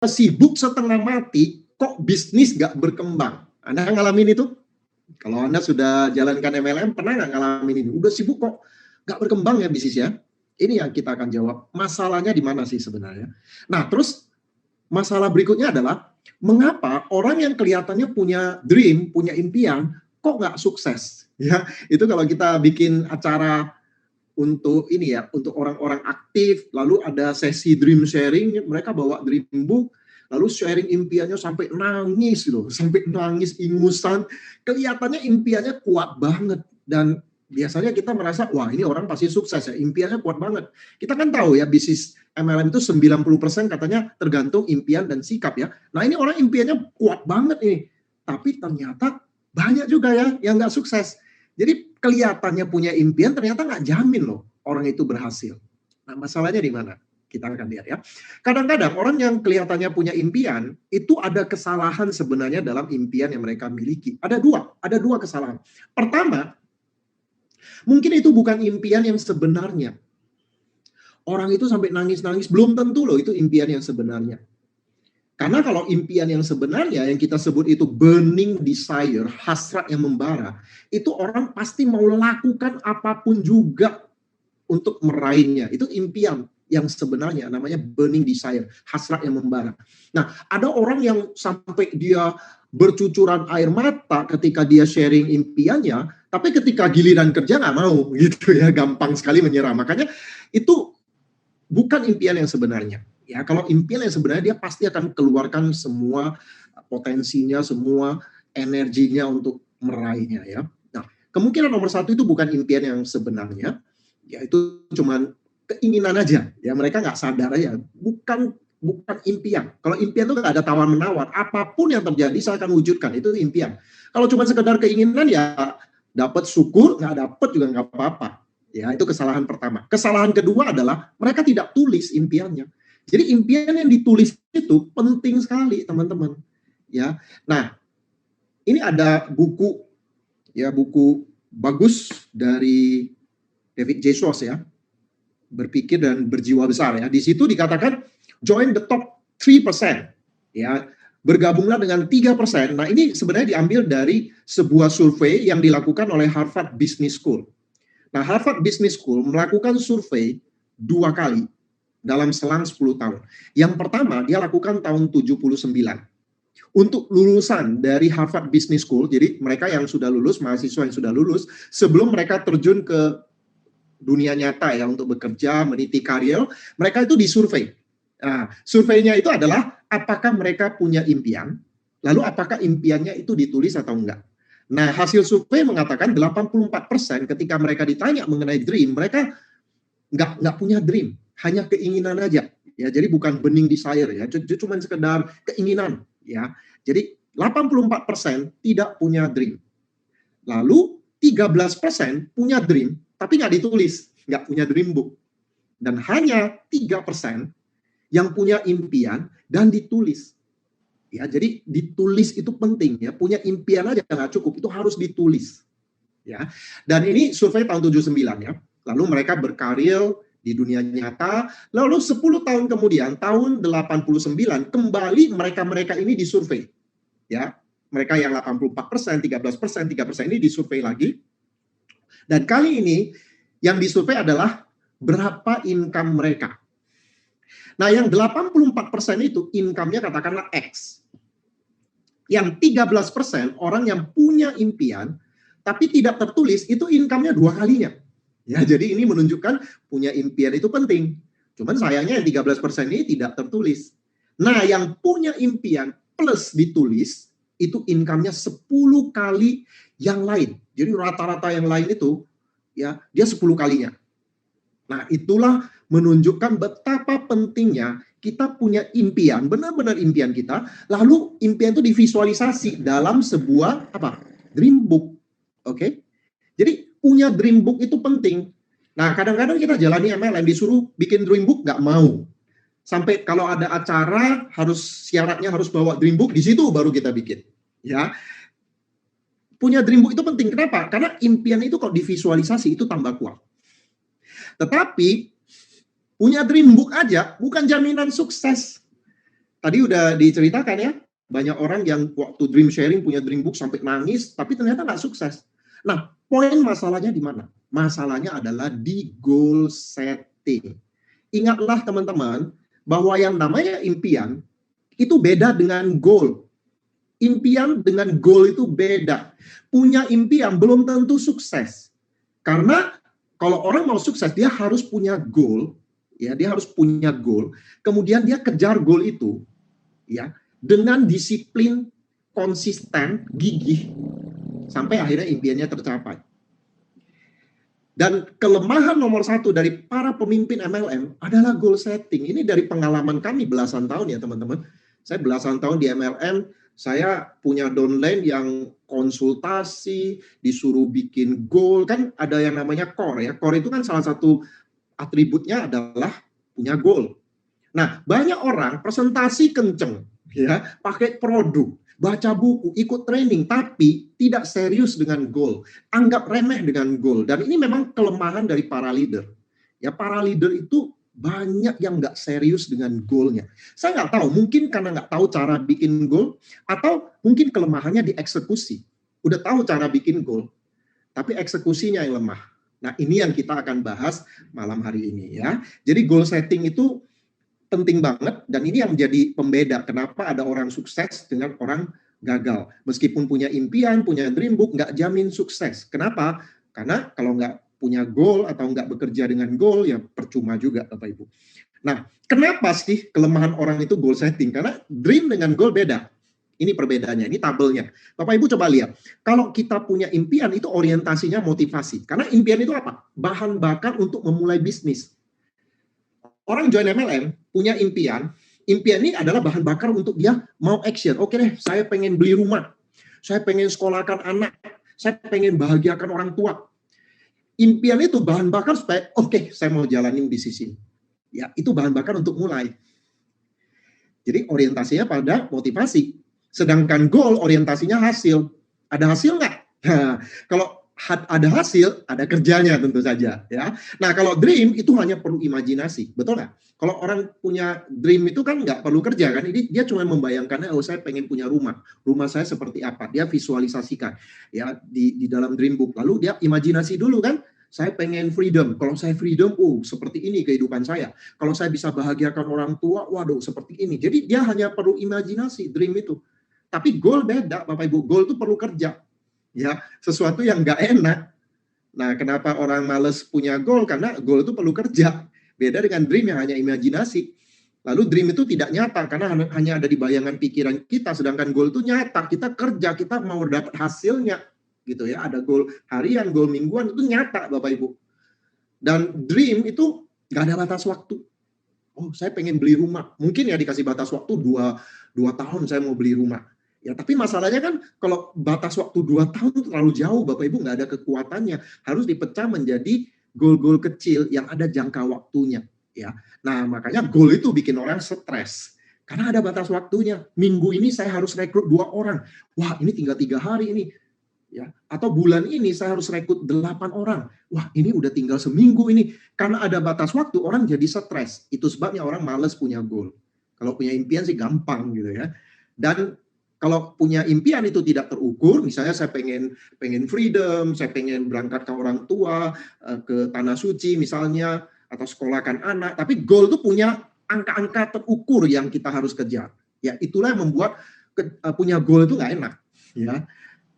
sibuk setengah mati, kok bisnis nggak berkembang? Anda ngalamin itu? Kalau Anda sudah jalankan MLM, pernah nggak ngalamin ini? Udah sibuk kok nggak berkembang ya bisnisnya? Ini yang kita akan jawab. Masalahnya di mana sih sebenarnya? Nah, terus masalah berikutnya adalah, mengapa orang yang kelihatannya punya dream, punya impian, kok nggak sukses? Ya, itu kalau kita bikin acara untuk ini ya, untuk orang-orang aktif, lalu ada sesi dream sharing, mereka bawa dream book, lalu sharing impiannya sampai nangis loh, sampai nangis ingusan, kelihatannya impiannya kuat banget, dan biasanya kita merasa, wah ini orang pasti sukses ya, impiannya kuat banget. Kita kan tahu ya, bisnis MLM itu 90% katanya tergantung impian dan sikap ya. Nah ini orang impiannya kuat banget nih, tapi ternyata banyak juga ya yang nggak sukses. Jadi kelihatannya punya impian, ternyata nggak jamin loh orang itu berhasil. Nah, masalahnya di mana? Kita akan lihat ya. Kadang-kadang orang yang kelihatannya punya impian, itu ada kesalahan sebenarnya dalam impian yang mereka miliki. Ada dua kesalahan. Pertama, mungkin itu bukan impian yang sebenarnya. Orang itu sampai nangis-nangis, belum tentu loh itu impian yang sebenarnya. Karena kalau impian yang sebenarnya, yang kita sebut itu burning desire, hasrat yang membara, itu orang pasti mau lakukan apapun juga untuk meraihnya. Itu impian yang sebenarnya, namanya burning desire, hasrat yang membara. Nah, ada orang yang sampai dia bercucuran air mata ketika dia sharing impiannya, tapi ketika giliran kerja nggak mau, gitu ya, gampang sekali menyerah. Makanya itu bukan impian yang sebenarnya. Ya, kalau impian yang sebenarnya, dia pasti akan keluarkan semua potensinya, semua energinya untuk meraihnya ya. Nah, kemungkinan nomor satu itu bukan impian yang sebenarnya, ya itu cuman keinginan aja. Ya mereka nggak sadar aja, bukan impian. Kalau impian itu nggak ada tawar menawar, apapun yang terjadi saya akan wujudkan, itu impian. Kalau cuma sekedar keinginan ya dapat syukur, nggak dapat juga nggak apa-apa. Ya itu kesalahan pertama. Kesalahan kedua adalah mereka tidak tulis impiannya. Jadi impian yang ditulis itu penting sekali, teman-teman. Ya. Nah, ini ada buku bagus dari David J. Schwartz ya. Berpikir dan berjiwa besar ya. Di situ dikatakan join the top 3%. Ya. Bergabunglah dengan 3%. Nah, ini sebenarnya diambil dari sebuah survei yang dilakukan oleh Harvard Business School. Nah, Harvard Business School melakukan survei 2 kali dalam selang 10 tahun. Yang pertama, dia lakukan tahun 79. Untuk lulusan dari Harvard Business School, jadi mereka yang sudah lulus, mahasiswa yang sudah lulus, sebelum mereka terjun ke dunia nyata ya, untuk bekerja, meniti karir, mereka itu disurvei. Nah, surveinya itu adalah apakah mereka punya impian, lalu apakah impiannya itu ditulis atau enggak. Nah, hasil survei mengatakan 84% ketika mereka ditanya mengenai dream, mereka nggak punya dream, hanya keinginan aja. Ya, jadi bukan burning desire ya, cuma sekedar keinginan ya. Jadi 84% tidak punya dream. Lalu 13% punya dream, tapi nggak ditulis, nggak punya dream book. Dan hanya 3% yang punya impian dan ditulis. Ya, jadi ditulis itu penting ya. Punya impian aja nggak cukup, itu harus ditulis. Ya. Dan ini survei tahun 79 ya. Lalu mereka berkarir di dunia nyata, lalu 10 tahun kemudian, tahun 89, kembali mereka-mereka ini disurvei. Ya, mereka yang 84%, 13%, 3% ini disurvei lagi. Dan kali ini, yang disurvei adalah berapa income mereka. Nah, yang 84% itu income-nya katakanlah X. Yang 13% orang yang punya impian, tapi tidak tertulis, itu income-nya 2 kalinya. Ya, jadi ini menunjukkan punya impian itu penting. Cuman sayangnya yang 13% ini tidak tertulis. Nah, yang punya impian plus ditulis, itu income-nya 10 kali yang lain. Jadi rata-rata yang lain itu, ya dia 10 kalinya. Nah, itulah menunjukkan betapa pentingnya kita punya impian, benar-benar impian kita, lalu impian itu divisualisasi dalam sebuah dream book. Oke? Jadi punya dream book itu penting. Nah, kadang-kadang kita jalani MLM, disuruh bikin dream book, nggak mau. Sampai kalau ada acara, syaratnya harus bawa dream book, di situ baru kita bikin. Ya, punya dream book itu penting. Kenapa? Karena impian itu kalau divisualisasi, itu tambah kuat. Tetapi, punya dream book aja bukan jaminan sukses. tadi udah diceritakan ya, banyak orang yang waktu dream sharing punya dream book sampai nangis, tapi ternyata nggak sukses. Nah, poin masalahnya di mana? Masalahnya adalah di goal setting. Ingatlah teman-teman, bahwa yang namanya impian itu beda dengan goal. Impian dengan goal itu beda. Punya impian belum tentu sukses. Karena kalau orang mau sukses, dia harus punya goal, ya, dia harus punya goal. Kemudian dia kejar goal itu, ya, dengan disiplin, konsisten, gigih, sampai akhirnya impiannya tercapai. Dan kelemahan nomor satu dari para pemimpin MLM adalah goal setting. Ini dari pengalaman kami belasan tahun ya teman-teman. Saya belasan tahun di MLM, saya punya downline yang konsultasi, disuruh bikin goal, kan ada yang namanya core ya. Core itu kan salah satu atributnya adalah punya goal. Nah, banyak orang presentasi kenceng, ya, pakai produk, baca buku, ikut training, tapi tidak serius dengan goal, anggap remeh dengan goal. Dan ini memang kelemahan dari para leader. Ya, para leader itu banyak yang nggak serius dengan goalnya. Saya nggak tahu, mungkin karena nggak tahu cara bikin goal, atau mungkin kelemahannya di eksekusi. Udah tahu cara bikin goal, tapi eksekusinya yang lemah. Nah, ini yang kita akan bahas malam hari ini ya. Jadi goal setting itu penting banget, dan ini yang menjadi pembeda kenapa ada orang sukses dengan orang gagal. Meskipun punya impian, punya dream book, nggak jamin sukses. Kenapa? Karena kalau nggak punya goal atau nggak bekerja dengan goal, ya percuma juga Bapak Ibu. Nah, kenapa sih kelemahan orang itu goal setting? Karena dream dengan goal beda. Ini perbedaannya, ini tabelnya. Bapak Ibu coba lihat, kalau kita punya impian itu orientasinya motivasi. Karena impian itu apa? Bahan bakar untuk memulai bisnis. Orang join MLM punya impian ini adalah bahan bakar untuk dia mau action. Oke deh, saya pengen beli rumah, saya pengen sekolahkan anak, saya pengen bahagiakan orang tua. Impian itu bahan bakar supaya oke, saya mau jalanin bisnis ini. Ya, itu bahan bakar untuk mulai. Jadi orientasinya pada motivasi. Sedangkan goal orientasinya hasil. Ada hasil nggak? Nah, kalau ada hasil, ada kerjanya tentu saja, ya. Nah, kalau dream itu hanya perlu imajinasi, betul nggak? Kalau orang punya dream itu kan nggak perlu kerja kan? Ini dia cuma membayangkannya, oh saya pengen punya rumah saya seperti apa? Dia visualisasikan, ya di dalam dream book. Lalu dia imajinasi dulu kan? Saya pengen freedom. Kalau saya freedom, seperti ini kehidupan saya. Kalau saya bisa bahagiakan orang tua, waduh seperti ini. Jadi dia hanya perlu imajinasi dream itu. Tapi goal beda, Bapak Ibu. Goal itu perlu kerja. Ya, sesuatu yang nggak enak. Nah, kenapa orang males punya goal? Karena goal itu perlu kerja. Beda dengan dream yang hanya imajinasi. Lalu dream itu tidak nyata karena hanya ada di bayangan pikiran kita, sedangkan goal itu nyata. Kita kerja, kita mau dapat hasilnya, gitu ya. Ada goal harian, goal mingguan itu nyata, Bapak Ibu. Dan dream itu nggak ada batas waktu. Oh, saya pengen beli rumah. Mungkin ya dikasih batas waktu 2 tahun saya mau beli rumah. Ya, tapi masalahnya kan kalau batas waktu 2 tahun itu terlalu jauh, Bapak Ibu nggak ada kekuatannya. Harus dipecah menjadi goal-goal kecil yang ada jangka waktunya. Ya, nah makanya goal itu bikin orang stres. Karena ada batas waktunya. Minggu ini saya harus rekrut 2 orang. Wah, ini tinggal 3 hari ini. Ya, atau bulan ini saya harus rekrut 8 orang. Wah, ini udah tinggal seminggu ini. Karena ada batas waktu, orang jadi stres. Itu sebabnya orang males punya goal. Kalau punya impian sih gampang gitu ya. Dan kalau punya impian itu tidak terukur, misalnya saya pengen freedom, saya pengen berangkat ke orang tua, ke tanah suci misalnya, atau sekolahkan anak, tapi goal itu punya angka-angka terukur yang kita harus kejar. Ya, itulah yang membuat punya goal itu nggak enak. Ya.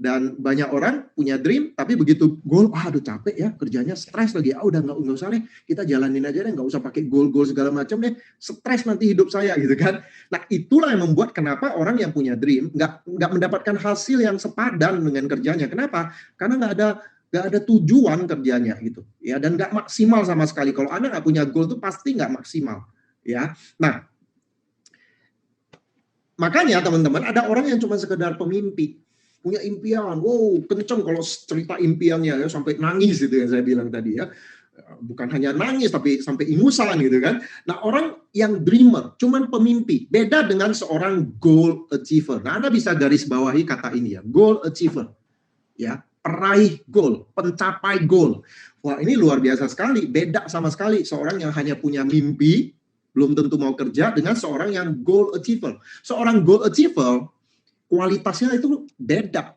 Dan banyak orang punya dream, tapi begitu goal, aduh capek ya, kerjanya stres lagi, udah nggak usah deh, kita jalanin aja deh, nggak usah pakai goal-goal segala macam deh, stres nanti hidup saya gitu kan. Nah itulah yang membuat kenapa orang yang punya dream nggak mendapatkan hasil yang sepadan dengan kerjanya. Kenapa? Karena nggak ada tujuan kerjanya gitu, ya, dan nggak maksimal sama sekali. Kalau Anda nggak punya goal itu pasti nggak maksimal, ya. Nah makanya teman-teman, ada orang yang cuma sekedar pemimpi. Punya impian, wow kenceng kalau cerita impiannya ya, sampai nangis gitu yang saya bilang tadi ya. Bukan hanya nangis tapi sampai ingusan gitu kan. Nah orang yang dreamer, cuman pemimpi, beda dengan seorang goal achiever. Nah Anda bisa garis bawahi kata ini ya, goal achiever. Ya, peraih goal, pencapai goal. Wah ini luar biasa sekali, beda sama sekali seorang yang hanya punya mimpi, belum tentu mau kerja dengan seorang yang goal achiever. Seorang goal achiever, kualitasnya itu beda.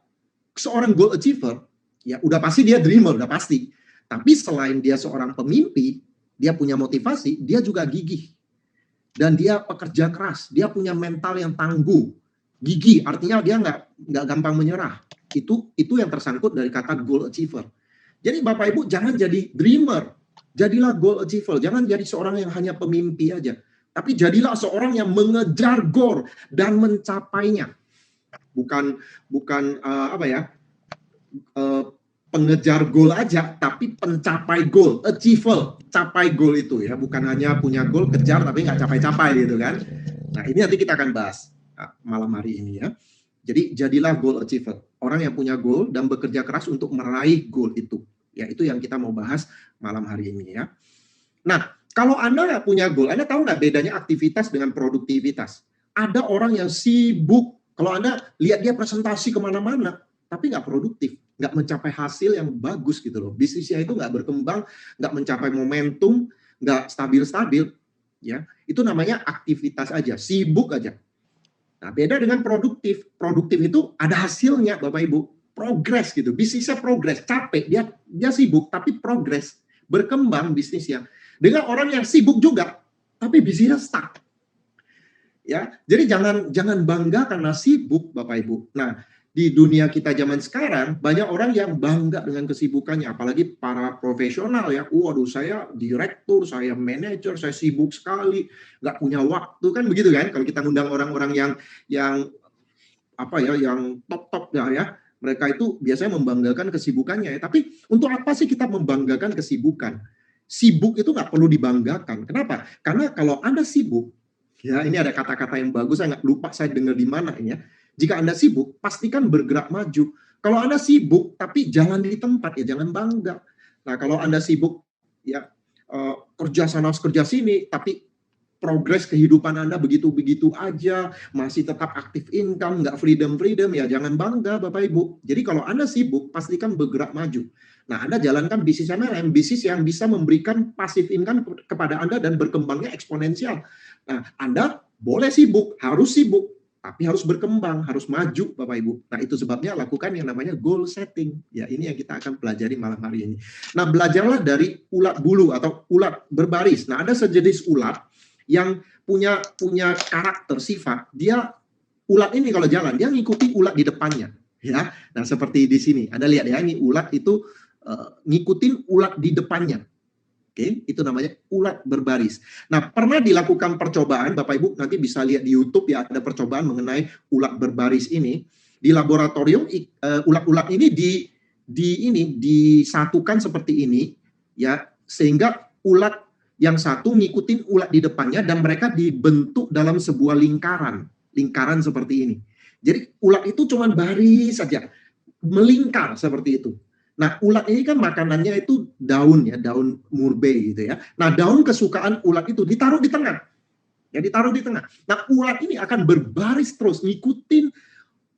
Seorang goal achiever, ya udah pasti dia dreamer, udah pasti. Tapi selain dia seorang pemimpi, dia punya motivasi, dia juga gigih. Dan dia pekerja keras, dia punya mental yang tangguh. Gigih, artinya dia nggak gampang menyerah. Itu yang tersangkut dari kata goal achiever. Jadi Bapak Ibu jangan jadi dreamer, jadilah goal achiever. Jangan jadi seorang yang hanya pemimpi aja, tapi jadilah seorang yang mengejar goal dan mencapainya. Bukan pengejar goal aja, tapi pencapai goal, achiever, capai goal itu ya, bukan hanya punya goal kejar tapi nggak capai-capai gitu kan. Nah ini nanti kita akan bahas malam hari ini ya. Jadi jadilah goal achiever, orang yang punya goal dan bekerja keras untuk meraih goal itu. Ya itu yang kita mau bahas malam hari ini ya. Nah kalau Anda nggak punya goal, Anda tahu nggak bedanya aktivitas dengan produktivitas? Ada orang yang sibuk, kalau Anda lihat dia presentasi kemana-mana, tapi nggak produktif, nggak mencapai hasil yang bagus gitu loh. Bisnisnya itu nggak berkembang, nggak mencapai momentum, nggak stabil-stabil. Ya, itu namanya aktivitas aja, sibuk aja. Nah, beda dengan produktif. Produktif itu ada hasilnya, Bapak Ibu. Progres gitu. Bisnisnya progres, capek, dia sibuk tapi progres, berkembang bisnisnya. Dengan orang yang sibuk juga, tapi bisnisnya stuck. Ya, jadi jangan bangga karena sibuk, Bapak Ibu. Nah, di dunia kita zaman sekarang banyak orang yang bangga dengan kesibukannya, apalagi para profesional ya. Waduh, saya direktur, saya manajer, saya sibuk sekali, nggak punya waktu kan begitu kan? Kalau kita ngundang orang-orang yang yang top ya, mereka itu biasanya membanggakan kesibukannya ya. Tapi untuk apa sih kita membanggakan kesibukan? Sibuk itu nggak perlu dibanggakan. Kenapa? Karena kalau Anda sibuk, ya ini ada kata-kata yang bagus, saya nggak lupa saya dengar di mana ini ya. Jika Anda sibuk, pastikan bergerak maju. Kalau Anda sibuk, tapi jangan di tempat, ya jangan bangga. Nah, kalau Anda sibuk, ya kerja sana, kerja sini, tapi progres kehidupan Anda begitu-begitu aja, masih tetap aktif income, nggak freedom, ya jangan bangga Bapak Ibu. Jadi kalau Anda sibuk, pastikan bergerak maju. Nah, Anda jalankan bisnis MLM, bisnis yang bisa memberikan passive income kepada Anda dan berkembangnya eksponensial. Nah, Anda boleh sibuk, harus sibuk, tapi harus berkembang, harus maju Bapak Ibu. Nah itu sebabnya lakukan yang namanya goal setting. Ya ini yang kita akan pelajari malam hari ini. Nah belajarlah dari ulat bulu atau ulat berbaris. Nah ada sejenis ulat yang punya karakter sifat. Dia ulat ini kalau jalan dia ngikuti ulat di depannya. Ya, nah seperti di sini. Anda lihat ya ini ulat itu ngikutin ulat di depannya. Oke, itu namanya ulat berbaris. Nah, pernah dilakukan percobaan, Bapak Ibu nanti bisa lihat di YouTube ya, ada percobaan mengenai ulat berbaris ini. Di laboratorium ulat-ulat ini disatukan seperti ini ya, sehingga ulat yang satu ngikutin ulat di depannya dan mereka dibentuk dalam sebuah lingkaran seperti ini. Jadi ulat itu cuma baris saja, melingkar seperti itu. Nah, ulat ini kan makanannya itu daun ya, daun murbei gitu ya. Nah, daun kesukaan ulat itu ditaruh di tengah. Ya, ditaruh di tengah. Nah, ulat ini akan berbaris terus ngikutin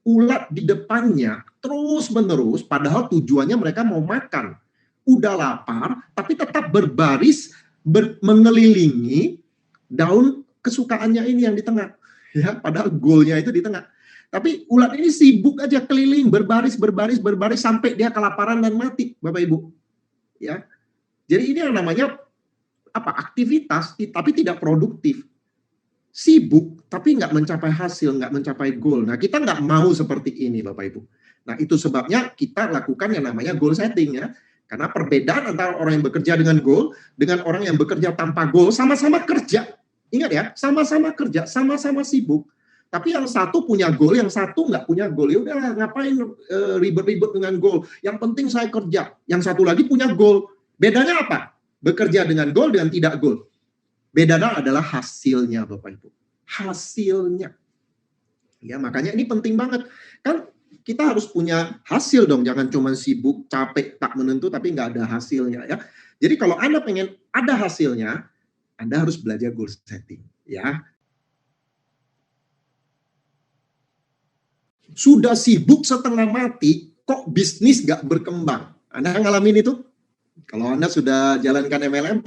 ulat di depannya terus-menerus padahal tujuannya mereka mau makan. Udah lapar, tapi tetap berbaris mengelilingi daun kesukaannya ini yang di tengah. Ya, padahal goalnya itu di tengah. Tapi ulat ini sibuk aja keliling, berbaris sampai dia kelaparan dan mati, Bapak Ibu. Ya. Jadi ini yang namanya aktivitas tapi tidak produktif. Sibuk tapi nggak mencapai hasil, nggak mencapai goal. Nah, kita nggak mau seperti ini, Bapak Ibu. Nah, itu sebabnya kita lakukan yang namanya goal setting ya. Karena perbedaan antara orang yang bekerja dengan goal dengan orang yang bekerja tanpa goal, sama-sama kerja. Ingat ya, sama-sama kerja, sama-sama sibuk. Tapi yang satu punya goal, yang satu nggak punya goal. Ya udah ngapain ribet-ribet dengan goal. Yang penting saya kerja. Yang satu lagi punya goal. Bedanya apa? Bekerja dengan goal dan tidak goal. Bedanya adalah hasilnya, Bapak Ibu. Hasilnya. Ya, makanya ini penting banget. Kan kita harus punya hasil dong. Jangan cuma sibuk, capek, tak menentu, tapi nggak ada hasilnya. Ya. Jadi kalau Anda pengen ada hasilnya, Anda harus belajar goal setting. Ya. Sudah sibuk setengah mati, kok bisnis nggak berkembang? Anda ngalamin itu? Kalau Anda sudah jalankan MLM,